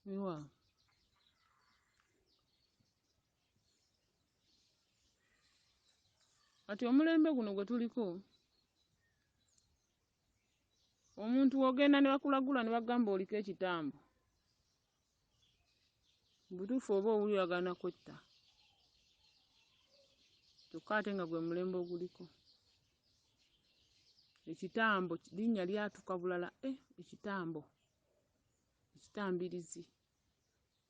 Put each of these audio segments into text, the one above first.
Ewa. Kati omulembe guno gwe tuliko omuntu ogenda ne bakulagula ne bagamba oliko ekitambo. Butuufu oba owuliragana kwetta. Kyokka ate nga gwe mulembe oguliko. Ekitambo linnya lyatuka bulala ekitambo. Ekitambirizi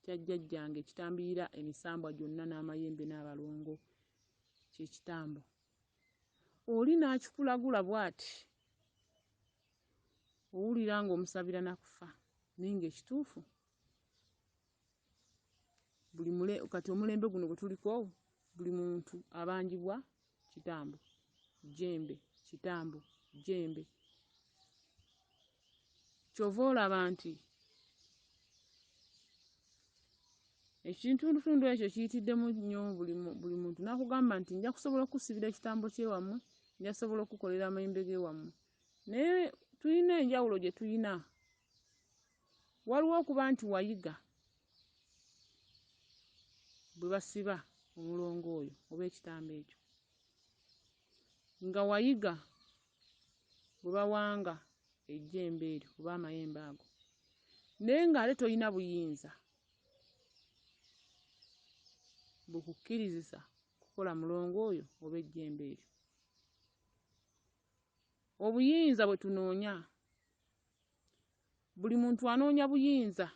kya jjajjange ekitambirira emisambwa gyonna n'amayembe n'abalongo kye kitambo. Oli n'akikulagula bw'ati owulira ng'omusabira na kufa naye ng'ekituufu kati omulembe guno gwe tuliko buli muntu abanjibwa kitambo, jjembe, kitambo, jjembe. Kyova olaba nti ekintundutundu ekyo kiyitiddemu nnyo buli muntu n'akugamba nti nja kusobola okukusibira ekitambo ky'ewammwe, nja kusobola okukukolera amayembe g'ewammwe. Naye tulina enjawulo gye tulina. Waliwo okuba nti wayiga bwe basiba omulongo oyo oba ekitambo ekyo, nga wayiga bwe bawanga ejjembe eryo oba amayembe ago, naye ng'ate tolina buyinza bukukkirizisa kukola mulongo oyo oba ejjembe eryo. Obuyinza bwe tunoonya, buli muntu anoonya buyinza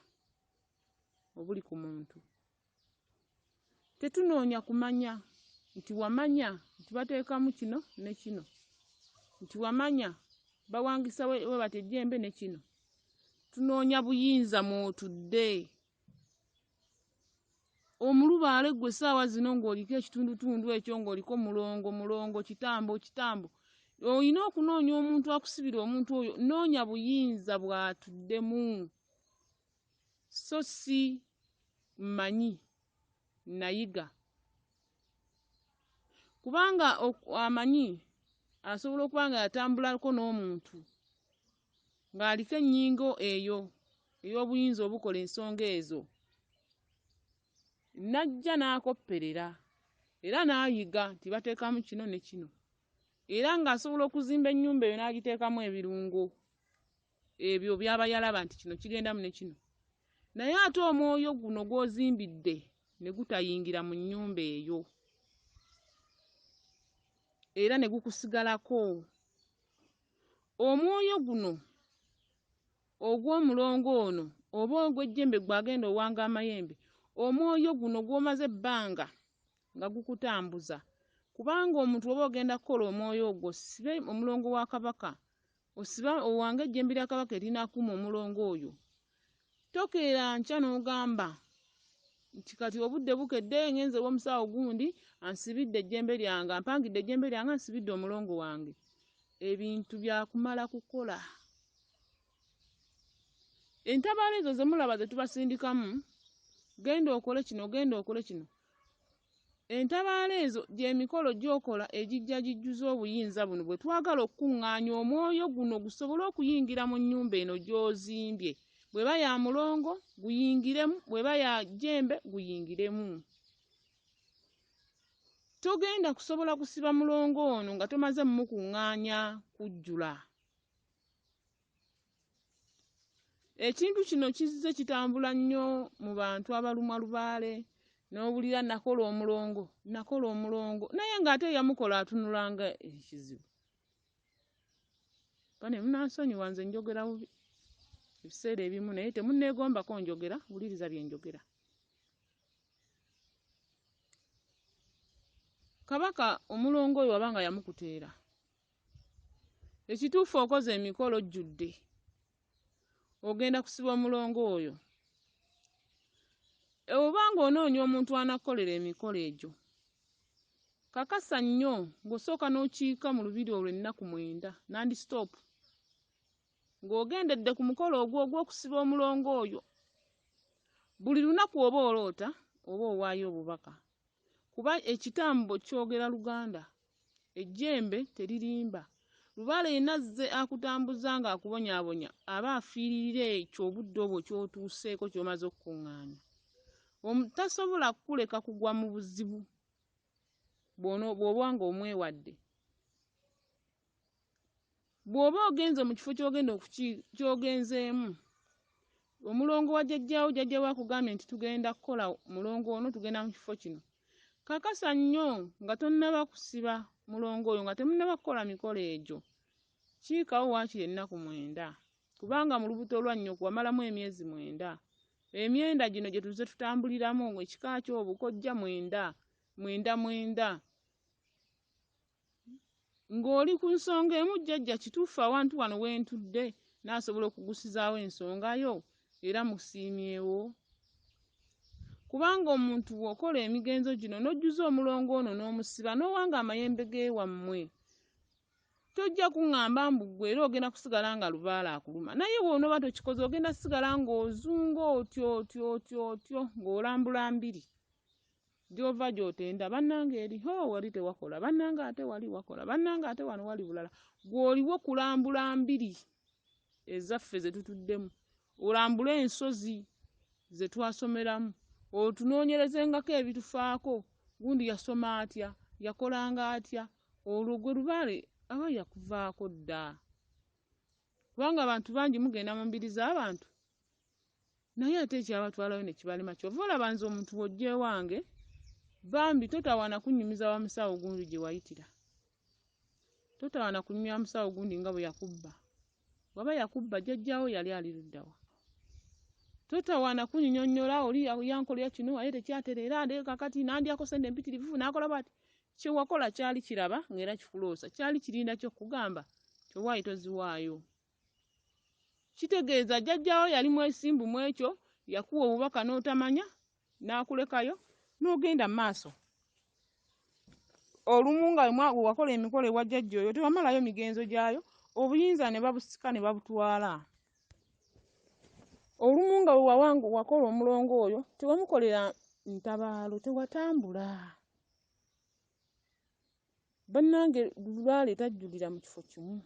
obuli ku muntu. Tetunoonya kumanya nti wamanya nti bateekamu kino ne kino, nti wamanya bawangisa we bata ejjembe ne kino. Tunoonya buyinza mw'otudde. Omulubaale gwe essaawa zino ng'oliko ekitundutundu ekyo ng'oliko mulongo, kitambo. Olina okunoonya omuntu akusibira omuntu oyo, noonya buyinza bw'atuddemu. So si mmanyi, nayiga. Kubanga amanyi asobola okuba nga yatambulako n'omuntu ng'aliko ennyingo eyo ey'obuyinza obukola ensonga ezo. Najja n'akopperera era n'ayiga nti bateekamu kino ne kino. Era ng'asobola okuzimba ennyumba eyo n'agiteekamu ebirungo ebyo by'aba yalaba nti kino kigendamu ne kino. Naye ate omwoyo guno gw'ozimbidde ne gutayingira mu nnyumba eyo era ne gukusigalako. Omwoyo guno ogw'omulongo ono oba ogw'ejjembe gw'agenda owanga amayembe, omwoyo guno gw'omaze ebbanga nga gukutambuza. Kubanga omuntu oba ogenda kukola omwoyo ogwo, osibe omulongo wa Kabaka, osiba owange ejjembe lya Kabaka erinaakuuma omulongo oyo. Tokeera nkya n'ogamba nti kati obudde bukedde ngenze w'omusawo gundi ansibidde ejjembe lyange, ampangidde ejjembe lyange ansibidde omulongo wange. Ebintu byakumala kukola. Entabaalo ezo ze mulaba ze tubasindikamu, genda okole kino, genda okole kino. Entabaalo ezo gy'emikolo gy'okola egijja gijjuza obuyinza buno bwe twagala okukuŋŋaanya omwoyo guno gusobole okuyingira mu nnyumba eno gy'ozimbye. Bw'eba ya mulongo guyingiremu, bw'eba ya jjembe guyingiremu. Togenda kusobola kusiba mulongo ono nga tomaze mmukuŋŋaanya kujjula. Ekintu kino kizze kitambula nnyo mu bantu abalumwa lubaale, n'owulira nakola omulongo, naye ng'ate eyamukola atunula nga ekizibu. Bane munansonyiwa nze njogera bubi ebiseera ebimu, naye temunneegombako njogera, wuliriza bye njogera. Kabaka omulongo oyo wabanga yamukuteera, ekituufu okoze emikolo ojjudde, ogenda kusiba omulongo oyo. Obanga onoonya omuntu anakukolera emikolo egyo, kakasa nnyo ng'osooka n'okiika mu lubiri olwo ennaku 9 non-stop, ng'ogendedde ku mukolo ogwo ogw'okusiba omulongo oyo. Buli lunaku oba oloota oba owaayo obubaka, kuba ekitambo kyogera Luganda, ejjembe teririmba. Lubaale yenna azze akutambuza ng'akubonyaabonya aba afiiririra ekyo obudde obwo ky'otuuseeko ky'omaze okukuŋŋaanya. Tasobola kukuleka kugwa mu buzibu bw'oba ng'omwewadde. Bw'oba ogenze mu kifo ky'ogenzeemu, omulongo wa jjajjaawo akugambye nti tugenda kukola mulongo ono, tugenda mu kifo kino. Kakasa nnyo nga tonnaba kusiba mulongo oyo, nga temunnaba kukola mikolo egyo. Kiikawo waakiri ennaku 9, kubanga mu lubuto lwannyoko wamalamu emyezi 9. Emyenda gino gye tuze tutambuliramu ekika kyo obukojja 9. Ng'oli ku nsonga emu jjajja kituufu awantu wano wentudde n'asobola okugusizaawo ensonga yo era musiimyewo. Kubanga omuntu bw'okola emigenzo gino n'ojjuza omulongo ono n'omusiba n'owanga amayembe g'ewammwe, tojja kuŋŋamba mbu ggwe era ogenda kusigala nga Lubaale akuluma. Naye bw'onooba tokikoze ogenda kusigala ng'ozunga otyo ng'olambula mbiri. Gy'ova gy'otenda bannange eri wali tewakola, bannange ate wali wakola, bannange ate wano wali bulala. Gw'oliwo kulambula mbiri ezaffe ze tutuddemu, olambule ensozi ze twasomeramu, otunoonyerezengako ebitufaako, gundi yasoma atya, yakolanga atya. Olwo gwe Lubaale aba yakuvaako dda. Kubanga abantu bangi mugenda mu mbiri z'abantu, naye ate ekyabatwalayo ne kibalema. Kyova olaba nze omuntu bw'ojja ewange, bambi totawaana kunnyumiza wa musawo gundi gye wayitira. Totawaana kunyumya musawo gundi nga bwe yakubba. Waba yakubba jjajjaawo yali ali ludda wa? Totawaana kunnyonnyola oli yankolera kino aye tekyatereera ate kakati nandyako sente empitirivu n'akola bw'ati. Kye wakola kyali kiraba ng'era kikuloosa, kyali kirinda ky'okugamba tewaayi toziwaayo. Kitegeeza jjajjaawo yali mwesimbu mu ekyo, yakuwa obubaka n'otamanya n'akulekayo n'ogenda mu maaso. Olumu nga wakola emikolo ewa jjajja oyo tewamalayo migenzo gyayo, obuyinza ne babusika ne babutwala. Olumu nga wakola omulongo oyo tewamukolera ntabaalo, tewatambula. Bannange Lubaale tajjulira mu kifo kimu.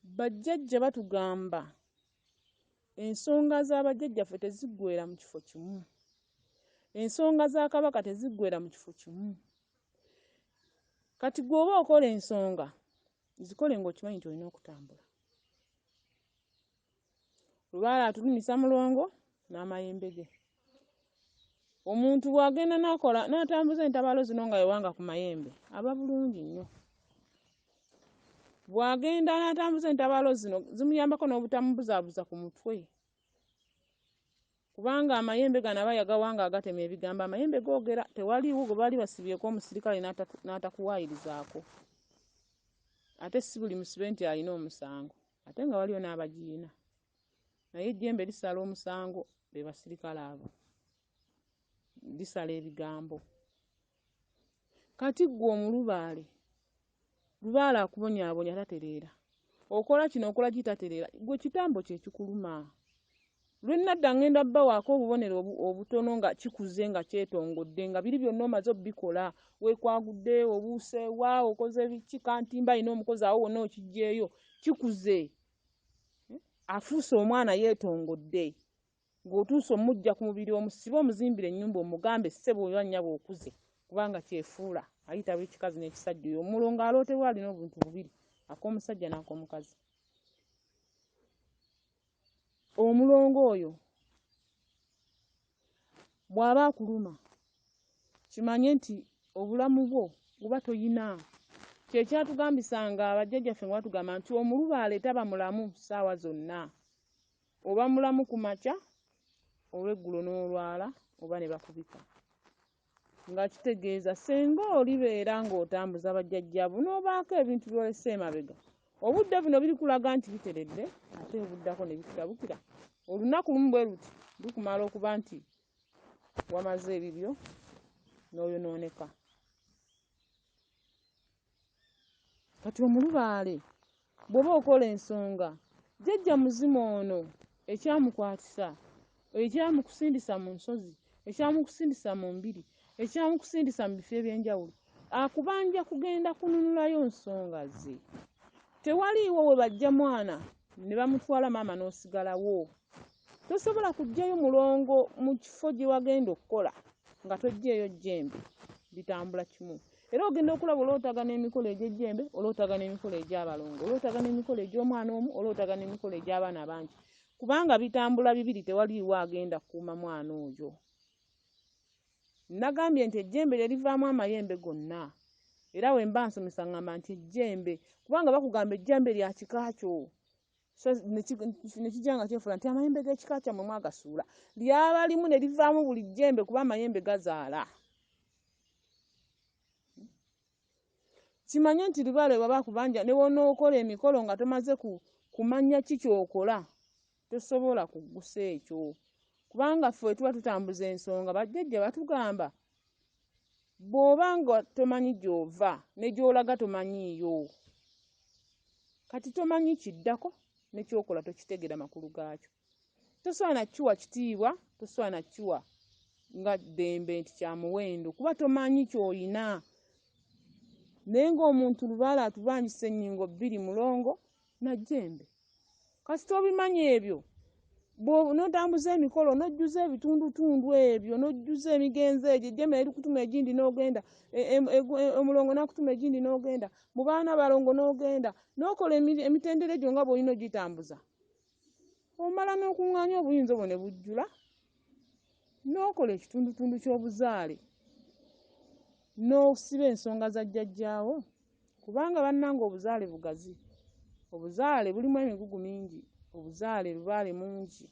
Bajjajja batugamba ensonga z'abajjajjaffe teziggweera mu kifo kimu. Ensonga za Kabaka teziggweera mu kifo kimu. Kati gw'oba okola ensonga, zikole ng'okimanyi nti olina okutambula. Lubaale atulumisa mulongo n'amayembe ge. Omuntu bw'agenda n'atambuza entabaalo zino nga yawanga ku mayembe, aba bulungi nnyo. Bw'agenda n'atambuza entabaalo zino zimuyambako n'obutamubuzaabuza ku mutwe. Kubanga amayembe gano aba yagawanga agatema ebigambo, amayembe googera. Tewaliiwo gwe baali basibyeko omusirikale n'atakuwaayirizaako. Ate si buli musibe nti alina omusango, ate nga waliwo n'abagiina. Naye ejjembe lisala omusango, be basirikale abo. Lisala ebigambo. Kati ggwe omulubaale, Lubaale akubonyaabonya tatereera. Okola kino okola kitatereera, gwe kitambo kye kikuluma. Lwennadda ngenda bbawaako obubonero obutono nga kikuze nga kyetongodde nga biri byonna omaze obbikola, weekwagudde, obuuse wa, okoze biki, kantimba ayina omukozi awo wonna okiggyeeyo, kikuze. Afuuse omwana yeetongodde, ng'otuuse omujja ku mubiri omusibe omuzimbire ennyumba omugambe ssebo oba nnyabo okuze, kubanga kyefuula ayita bw'ekikazi n'ekisajja oyo. Omulongo alootebwa alina obuntu bubiri, ak'omusajja n'ak'omukazi. Omulongo oyo bw'aba akuluma, kimanye nti obulamu bwo buba toyina. Kye kyatugambisanga abajjajjaffe nga batugamba nti omulubaale taba mulamu ssaawa zonna. Oba mulamu ku makya, olw'eggulo n'olwala, oba ne bakubika. Nga kitegeeza senga olibeera ng'otambuza bajjajjaabo n'obaako ebintu by'olese emabega, obudde buno birikulaga nti biteredde, ate obuddako ne bikulabukira. Olunaku lumu bwe luti lukumala okuba nti wamaze ebibyo n'oyonooneka. Kati omulubaale bw'oba okola ensonga, jjajja muzimu ono ekyamukwatisa, ekyamukusindisa mu nsozi, ekyamukusindisa mu mbiri, ekyamukusindisa mu bifo eby'enjawulo, akubanja kugenda kununulayo nsonga ze. Tewaliiwo we bajja mwana ne bamutwala maama n'osigalawo. Tosobola kuggyayo mulongo mu kifo gye wagenda okukola nga toggyeeyo jjembe. Bitambula kimu. Era ogenda okulaba olootagana emikolo egy'ejjembe, olootagana emikolo egy'abalongo, olootagana emikolo egy'omwana omu, olootagana emikolo egy'abaana bangi. Kubanga bitambula bibiri, tewaliiwo agenda kuuma mwana oyo. Nagambye nti ejjembe lye livaamu amayembe gonna. Era we mba nsomesa ngamba nti ejjembe, kubanga bakugamba ejjembe lya kika kyo. So ne kijja nga kyefuula nti amayembe g'ekika kyammwe mwagasuula. Lyaba limu ne livaamu buli jjembe kuba amayembe gazaala. Kimanye nti lubaale bw'aba kubanja ne wonookola emikolo nga tomaze kumanya ki ky'okola, tosobola kuggusa ekyo. Kubanga ffe tuba tutambuza ensonga, bajjajja batugamba bw'oba nga tomanyi gy'ova ne gy'olaga tomanyiiyo. Kati tomanyi kiddako ne ky'okola tokitegera makulu gaakyo. Tosobola na kiwa kitiibwa, tosobola na kiwa nga ddembe nti kya muwendo kuba tomanyi ky'oyina. Naye ng'omuntu lubaale atubangisa ennyingo 2 mulongo na jjembe. Kasita obimanyi ebyo, n'otambuza emikolo n'ojjuza ebitundutundu ebyo, n'ojjuza emigenzo egyo, ejjembe erikutuma egindi n'ogenda, omulongo n'akutuma egindi n'ogenda, mu baana balongo n'ogenda, n'okola emitendera egyo nga bw'olina ogitambuza. Omala n'okuŋŋaanya obuyinza obwo ne bujjula, n'okola ekitundutundu ky'obuzaale, n'osiba ensonga za jjajjaawo. Kubanga bannange obuzaale bugazi. Obuzaale bulimu emigugu mingi. Obuzaale lubaale mungi.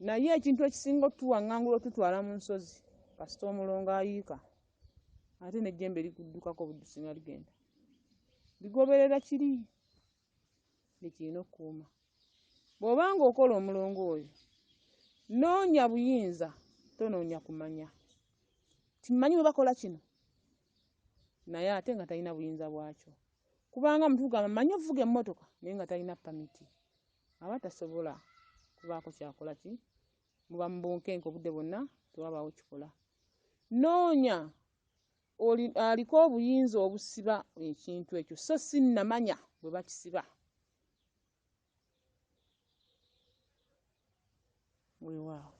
Naye ekintu ekisinga otuwaŋŋangula otutwala mu nsozi, kasita omulongo ayiika, ate n'ejjembe likuddukako obuddusi nga ligenda. Ligoberera kiri, likirina okukuuma. Bw'obanga okola omulongo oyo, noonya buyinza, tonoonya kumanya. Timanyi bwe bakola kino, naye ate nga talina buyinza bwakyo. Kubanga mutugamba manyi ovuga emmotoka naye nga talina pamiti. Aba tasobola kubaako kyakola ki, muba mu bunkenke obudde bwonna tewabaawo kikola. Noonya aliko obuyinza obusiba ekintu ekyo, so si namanya bwe bakisiba. Weewaawo.